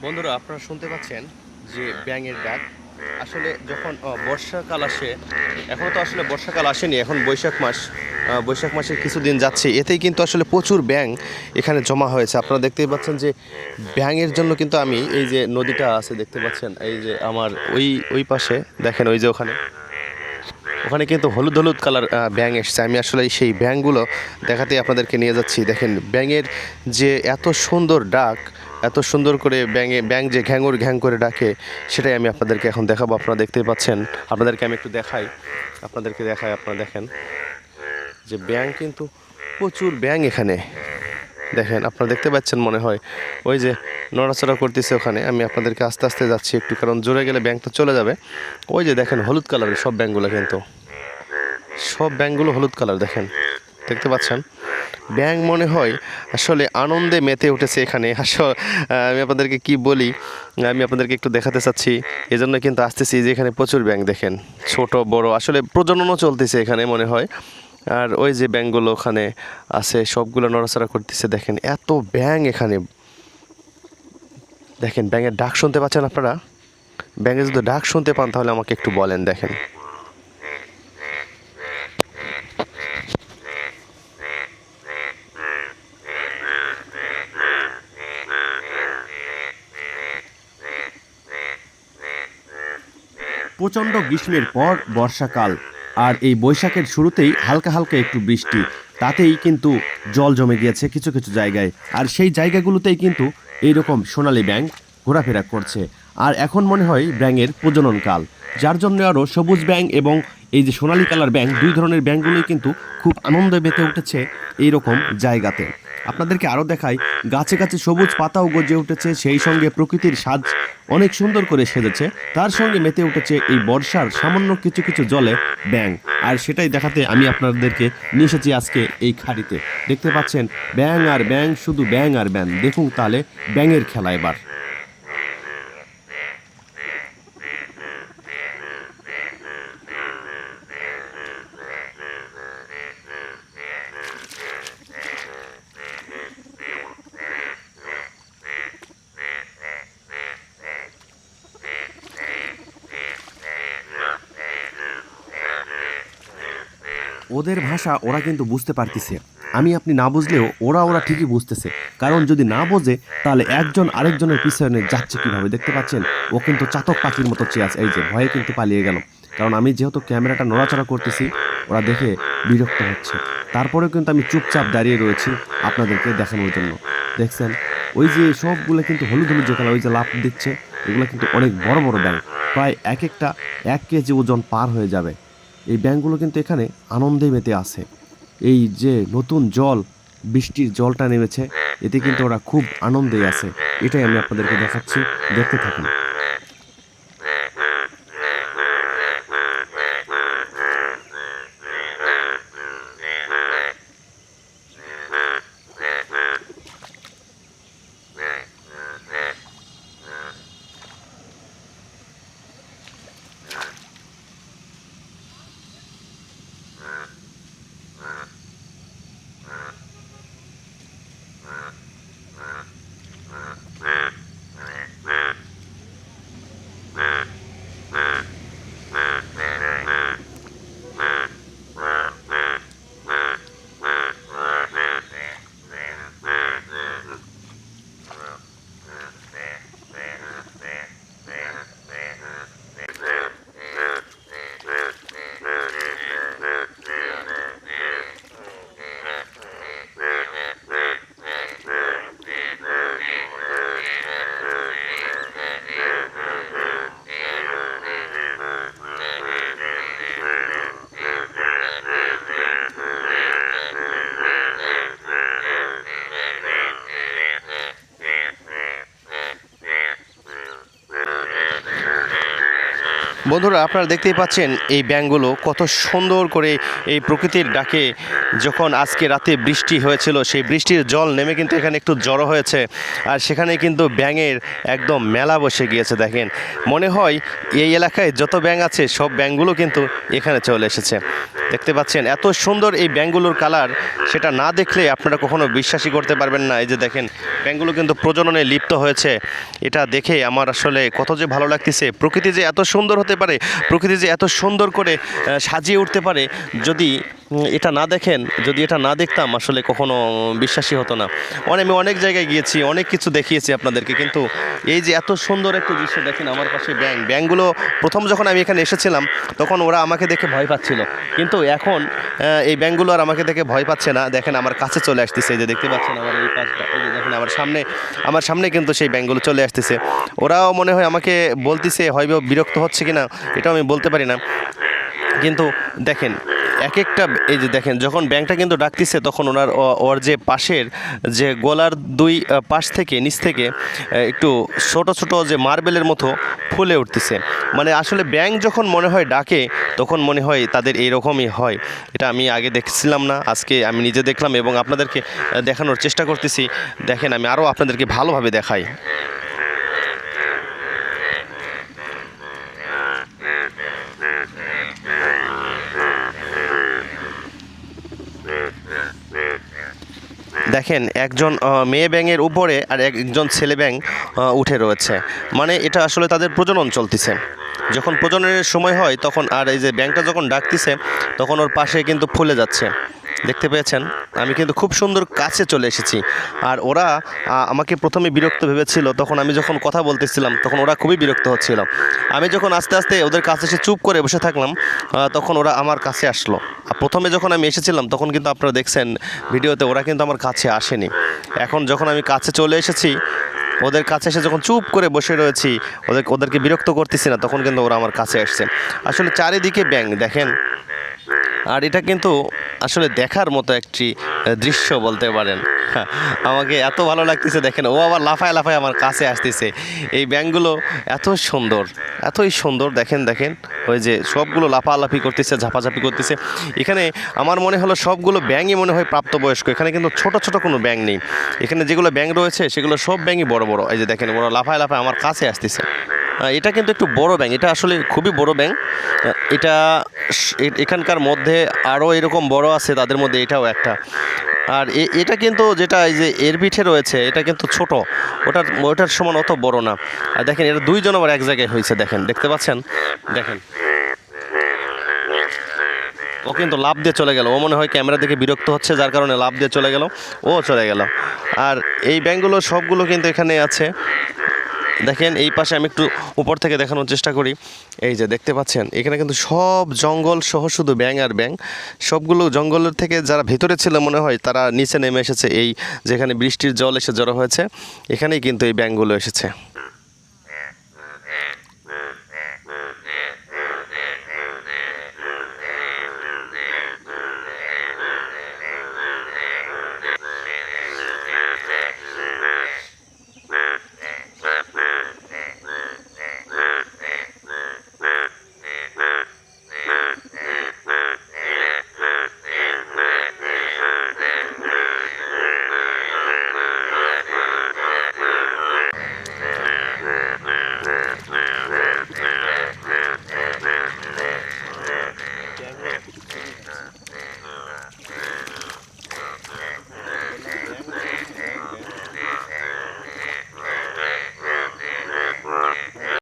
বন্ধুরা আপনারা শুনতে পাচ্ছেন যে ব্যাঙের ডাক। আসলে যখন বর্ষাকাল আসে, এখনও তো আসলে বর্ষাকাল আসেনি, এখন বৈশাখ মাস। বৈশাখ মাসের কিছুদিন যাচ্ছে, এতেই কিন্তু আসলে প্রচুর ব্যাঙ এখানে জমা হয়েছে। আপনারা দেখতেই পাচ্ছেন যে ব্যাঙের জন্য কিন্তু আমি এই যে নদীটা আছে দেখতে পাচ্ছেন, এই যে আমার ওই ওই পাশে দেখেন, ওই যে ওখানে ওখানে কিন্তু হলুদ হলুদ কালার ব্যাঙ এসছে। আমি আসলে সেই ব্যাঙগুলো দেখাতে আপনাদেরকে নিয়ে যাচ্ছি। দেখেন ব্যাঙের যে এত সুন্দর ডাক, এত সুন্দর করে ব্যাঙ যে ঘ্যাঙুর ঘ্যাং করে ডাকে, সেটাই আমি আপনাদেরকে এখন দেখাবো। আপনারা দেখতেই পাচ্ছেন, আপনাদেরকে আমি একটু দেখাই, আপনারা দেখেন যে ব্যাঙ কিন্তু প্রচুর ব্যাঙ এখানে। দেখেন, আপনারা দেখতে পাচ্ছেন মনে হয়, ওই যে নড়াচড়া করতেছে ওখানে। আমি আপনাদেরকে আস্তে আস্তে যাচ্ছি একটু, কারণ জোরে গেলে ব্যাঙ তো চলে যাবে। ওই যে দেখেন হলুদ কালারের সব ব্যাঙগুলো, কিন্তু সব ব্যাঙগুলো হলুদ কালার। দেখেন, দেখতে পাচ্ছেন ব্যাঙ মনে হয় আসলে আনন্দে মেতে উঠেছে এখানে। আমি আপনাদেরকে কি বলি, আমি আপনাদেরকে একটু দেখাতে চাচ্ছি, এজন্য কিন্তু আসতেছি যে এখানে প্রচুর ব্যাঙ। দেখেন ছোট বড় আসলে প্রজননও চলতেছে এখানে মনে হয়। আর ওই যে ব্যাঙগুলো ওখানে আছে, সবগুলো নড়াচড়া করতেছে। দেখেন এত ব্যাঙ এখানে। দেখেন ব্যাঙের ডাক শুনতে পাচ্ছেন আপনারা? ব্যাঙের যদি ডাক শুনতে পান তাহলে আমাকে একটু বলেন। দেখেন প্রচণ্ড গ্রীষ্মের পর বর্ষাকাল, আর এই বৈশাখের শুরুতেই হালকা হালকা একটু বৃষ্টি, তাতেই কিন্তু জল জমে গিয়েছে কিছু কিছু জায়গায়। আর সেই জায়গাগুলোতেই কিন্তু এইরকম সোনালি ব্যাঙ ঘোরাফেরা করছে। আর এখন মনে হয় ব্যাঙের প্রজননকাল, যার জন্য আরও সবুজ ব্যাঙ এবং এই যে সোনালি কালার ব্যাঙ, দুই ধরনের ব্যাঙগুলোই কিন্তু খুব আনন্দে মেতে উঠেছে এইরকম জায়গাতে। আপনাদেরকে আরও দেখাই, গাছে গাছে সবুজ পাতাও গজে উঠেছে, সেই সঙ্গে প্রকৃতির সাজ অনেক সুন্দর করে সেজেছে। তার সঙ্গে মেতে উঠেছে এই বর্ষার সামান্য কিছু কিছু জলে ব্যাঙ। আর সেটাই দেখাতে আমি আপনাদেরকে নিয়ে এসেছি আজকে এই খাড়িতে। দেখতে পাচ্ছেন ব্যাঙ আর ব্যাঙ, শুধু ব্যাঙ আর ব্যাঙ। দেখুন তাহলে ব্যাঙের খেলা এবার। ওদের ভাষা ওরা কিন্তু বুঝতে পারতেছে, আমি আপনি না বুঝলেও ওরা ওরা ঠিকই বুঝতেছে। কারণ যদি না বোঝে তাহলে একজন আরেকজনের পিছনে যাচ্ছে কিভাবে? দেখতে পাচ্ছেন ও কিন্তু চাতক পাখির মতো চেয়ে আছে। এই যে ভয়ে কিন্তু পালিয়ে গেল, কারণ আমি যেহেতু ক্যামেরাটা নড়াচড়া করতেছি, ওরা দেখে বিরক্ত হচ্ছে। তারপরেও কিন্তু আমি চুপচাপ দাঁড়িয়ে রয়েছি আপনাদেরকে দেখানোর জন্য। দেখছেন ওই যে সবগুলো কিন্তু হলুদ হলুদ যে কালার, ওই যে লাফ দিচ্ছে, এগুলো কিন্তু অনেক বড় বড় ব্যাঙ, প্রায় এক একটা 1 কেজি ওজন পার হয়ে যাবে। এই ব্যাঙগুলো কিন্তু এখানে আনন্দে মেতে আছে। এই যে নতুন জল, বৃষ্টির জলটা নেমেছে, এতে কিন্তু ওরা খুব আনন্দে আছে। এটাই আমি আপনাদেরকে দেখাচ্ছি, দেখতে থাকুন। বন্ধুরা আপনারা দেখতেই পাচ্ছেন এই ব্যাঙগুলো কত সুন্দর করে এই প্রকৃতির ডাকে, যখন আজকে রাতে বৃষ্টি হয়েছিল সেই বৃষ্টির জল নেমে কিন্তু এখানে একটু জড়ো হয়েছে, আর সেখানে কিন্তু ব্যাঙের একদম মেলা বসে গিয়েছে। দেখেন, মনে হয় এই এলাকায় যত ব্যাঙ আছে সব ব্যাঙগুলো কিন্তু এখানে চলে এসেছে। দেখতে পাচ্ছেন এত সুন্দর এই ব্যাঙগুলোর কালার, সেটা না দেখলে আপনারা কখনো বিশ্বাসই করতে পারবেন না। এই যে দেখেন, ব্যাঙগুলো কিন্তু প্রজননে লিপ্ত হয়েছে। এটা দেখে আমার আসলে কত যে ভালো লাগতেছে। প্রকৃতি যে এত সুন্দর হতে পারে, প্রকৃতি যে এত সুন্দর করে সাজিয়ে উঠতে পারে, যদি এটা না দেখেন, যদি এটা না দেখতাম আসলে কখনো বিশ্বাসই হতো না। আমি অনেক জায়গায় গিয়েছি, অনেক কিছু দেখিয়েছি আপনাদেরকে, কিন্তু এই যে এত সুন্দর একটা দৃশ্য দেখেন। আমার পাশে ব্যাঙগুলো প্রথম যখন আমি এখানে এসেছিলাম তখন ওরা আমাকে দেখে ভয় পাচ্ছিল, কিন্তু এখন এই ব্যাঙগুলো আর আমাকে দেখে ভয় পাচ্ছে না। দেখেন আমার কাছে চলে আসতেছে, এই যে দেখতে পাচ্ছেন আমার এই পাশটা, এই যে দেখেন আমার সামনে কিন্তু সেই ব্যাঙগুলো চলে আসতেছে। ওরাও মনে হয় আমাকে বলতেছে, হয়তো বিরক্ত হচ্ছে কিনা এটাও আমি বলতে পারি না। কিন্তু দেখেন এক একটা, এই যে দেখেন যখন ব্যাঙটা কিন্তু ডাকতেছে তখন ওর যে পাশের যে গলার দুই পাশ থেকে নিচ থেকে একটু ছোট ছোট যে মার্বেলের মতো ফুলে উঠতেছে। মানে আসলে ব্যাঙ যখন মনে হয় ডাকে তখন মনে হয় তাদের এইরকমই হয়। এটা আমি আগে দেখছিলাম না, আজকে আমি নিজে দেখলাম এবং আপনাদেরকে দেখানোর চেষ্টা করতেছি। দেখেন আমি আরও আপনাদেরকে ভালোভাবে দেখাই। দেখেন একজন মেয়ে ব্যাঙের উপরে আর একজন ছেলে ব্যাঙ উঠে রয়েছে, মানে এটা আসলে তাদের প্রজনন চলতেছে। যখন প্রজননের সময় হয় তখন, আর এই যে ব্যাঙটা যখন ডাকতেছে তখন ওর পাশে কিন্তু ফুলে যাচ্ছে। দেখতে পেয়েছেন, আমি কিন্তু খুব সুন্দর কাছে চলে এসেছি। আর ওরা আমাকে প্রথমে বিরক্ত ভেবেছিল, তখন আমি যখন কথা বলতেছিলাম তখন ওরা খুবই বিরক্ত হচ্ছিল। আমি যখন আস্তে আস্তে ওদের কাছে এসে চুপ করে বসে থাকলাম তখন ওরা আমার কাছে আসলো। আর প্রথমে যখন আমি এসেছিলাম তখন কিন্তু আপনারা দেখছেন ভিডিওতে ওরা কিন্তু আমার কাছে আসেনি। এখন যখন আমি কাছে চলে এসেছি, ওদের কাছে এসে যখন চুপ করে বসে রয়েছি, ওদেরকে বিরক্ত করতেছি না, তখন কিন্তু ওরা আমার কাছে আসছে। আসলে চারিদিকে ব্যাঙ দেখেন, আর এটা কিন্তু আসলে দেখার মতো একটি দৃশ্য বলতে পারেন। আমাকে এত ভালো লাগতেছে, দেখেন ও আবার লাফায় লাফায় আমার কাছে আসতেছে। এই ব্যাঙগুলো এত সুন্দর, এতই সুন্দর। দেখেন দেখেন ওই যে সবগুলো লাফালাফি করতেছে, ঝাপাঝাপি করতেছে। এখানে আমার মনে হলো সবগুলো ব্যাঙই মনে হয় প্রাপ্তবয়স্ক, এখানে কিন্তু ছোট ছোট কোনো ব্যাঙ নেই। এখানে যেগুলো ব্যাঙ রয়েছে সেগুলো সব ব্যাঙই বড় বড়। এই যে দেখেন ওরা লাফায় লাফায় আমার কাছে আসতেছে। এটা কিন্তু একটু বড় ব্যাঙ, এটা আসলে খুবই বড় ব্যাঙ। এটা এখানকার মধ্যে আরও এরকম বড় আছে, তাদের মধ্যে এটাও একটা। আর এটা কিন্তু যেটা এই যে এর পিঠে রয়েছে এটা কিন্তু ছোট, ওটার সমান অত বড় না। আর দেখেন এটা দুইজন আবার এক জায়গায় হয়েছে, দেখেন দেখতে পাচ্ছেন। দেখেন ও কিন্তু লাফ দিয়ে চলে গেল, ও মনে হয় ক্যামেরা দেখে বিরক্ত হচ্ছে যার কারণে লাফ দিয়ে চলে গেল, ও চলে গেল। আর এই ব্যাঙগুলো সবগুলো কিন্তু এখানে আছে। দেখেন এই পাশে আমি একটু উপর থেকে দেখানোর চেষ্টা করি। এই যে দেখতে পাচ্ছেন এখানে কিন্তু সব জঙ্গল সহ শুধু ব্যাঙ আর ব্যাঙ। সবগুলো জঙ্গলের থেকে যারা ভেতরে ছিল মনে হয় তারা নিচে নেমে এসেছে, এই যেখানে বৃষ্টির জল এসে জড়ো হয়েছে এখানেই কিন্তু এই ব্যাঙগুলো এসেছে।